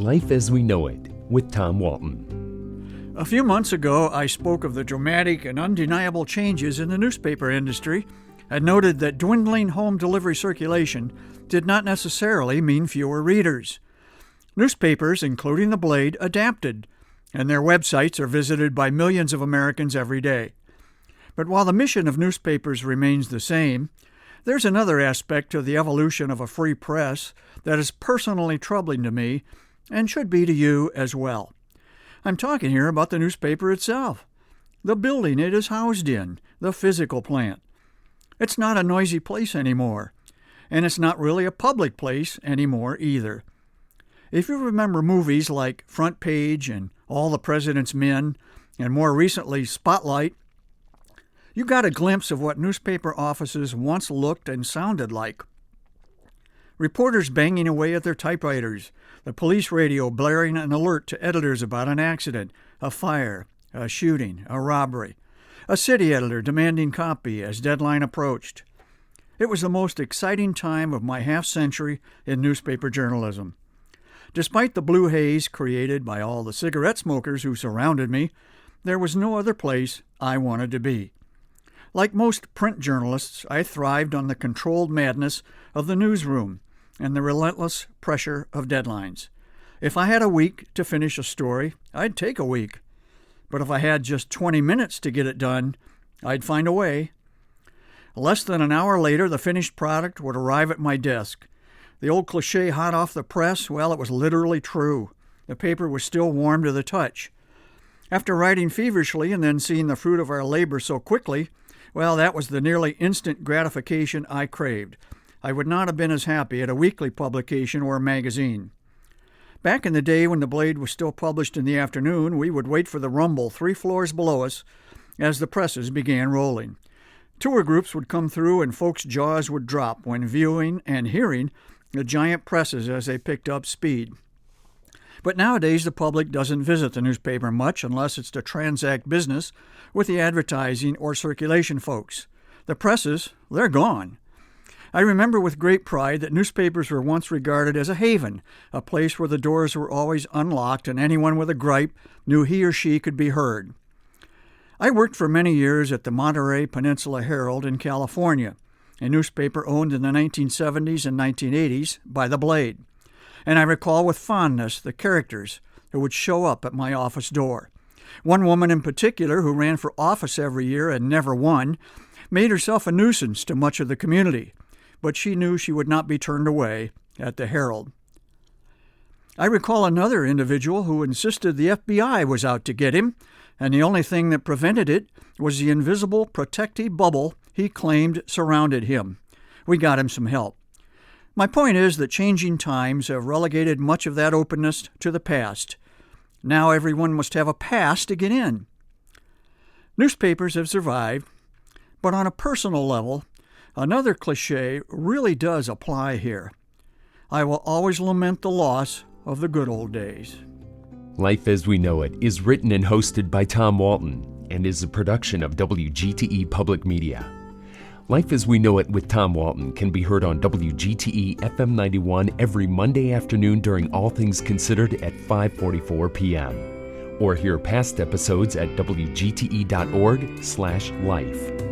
Life as We Know It with Tom Walton. A few months ago, I spoke of the dramatic and undeniable changes in the newspaper industry and noted that dwindling home delivery circulation did not necessarily mean fewer readers. Newspapers, including The Blade, adapted, and their websites are visited by millions of Americans every day. But while the mission of newspapers remains the same, there's another aspect of the evolution of a free press that is personally troubling to me and should be to you as well. I'm talking here about the newspaper itself, the building it is housed in, the physical plant. It's not a noisy place anymore, and it's not really a public place anymore either. If you remember movies like Front Page and All the President's Men, and more recently Spotlight, you got a glimpse of what newspaper offices once looked and sounded like. Reporters banging away at their typewriters, the police radio blaring an alert to editors about an accident, a fire, a shooting, a robbery, a city editor demanding copy as deadline approached. It was the most exciting time of my half-century in newspaper journalism. Despite the blue haze created by all the cigarette smokers who surrounded me, there was no other place I wanted to be. Like most print journalists, I thrived on the controlled madness of the newsroom and the relentless pressure of deadlines. If I had a week to finish a story, I'd take a week. But if I had just 20 minutes to get it done, I'd find a way. Less than an hour later, the finished product would arrive at my desk. The old cliché hot off the press, well, it was literally true. The paper was still warm to the touch. After writing feverishly and then seeing the fruit of our labor so quickly, well, that was the nearly instant gratification I craved. I would not have been as happy at a weekly publication or a magazine. Back in the day when The Blade was still published in the afternoon, we would wait for the rumble 3 floors below us as the presses began rolling. Tour groups would come through and folks' jaws would drop when viewing and hearing the giant presses as they picked up speed. But nowadays the public doesn't visit the newspaper much unless it's to transact business with the advertising or circulation folks. The presses, they're gone. I remember with great pride that newspapers were once regarded as a haven, a place where the doors were always unlocked and anyone with a gripe knew he or she could be heard. I worked for many years at the Monterey Peninsula Herald in California, a newspaper owned in the 1970s and 1980s by The Blade. And I recall with fondness the characters who would show up at my office door. One woman in particular, who ran for office every year and never won, made herself a nuisance to much of the community, but she knew she would not be turned away at the Herald. I recall another individual who insisted the FBI was out to get him, and the only thing that prevented it was the invisible protective bubble he claimed surrounded him. We got him some help. My point is that changing times have relegated much of that openness to the past. Now everyone must have a pass to get in. Newspapers have survived, but on a personal level, another cliché really does apply here. I will always lament the loss of the good old days. Life as We Know It is written and hosted by Tom Walton and is a production of WGTE Public Media. Life as We Know It with Tom Walton can be heard on WGTE FM 91 every Monday afternoon during All Things Considered at 5:44 p.m. Or hear past episodes at WGTE.org/life.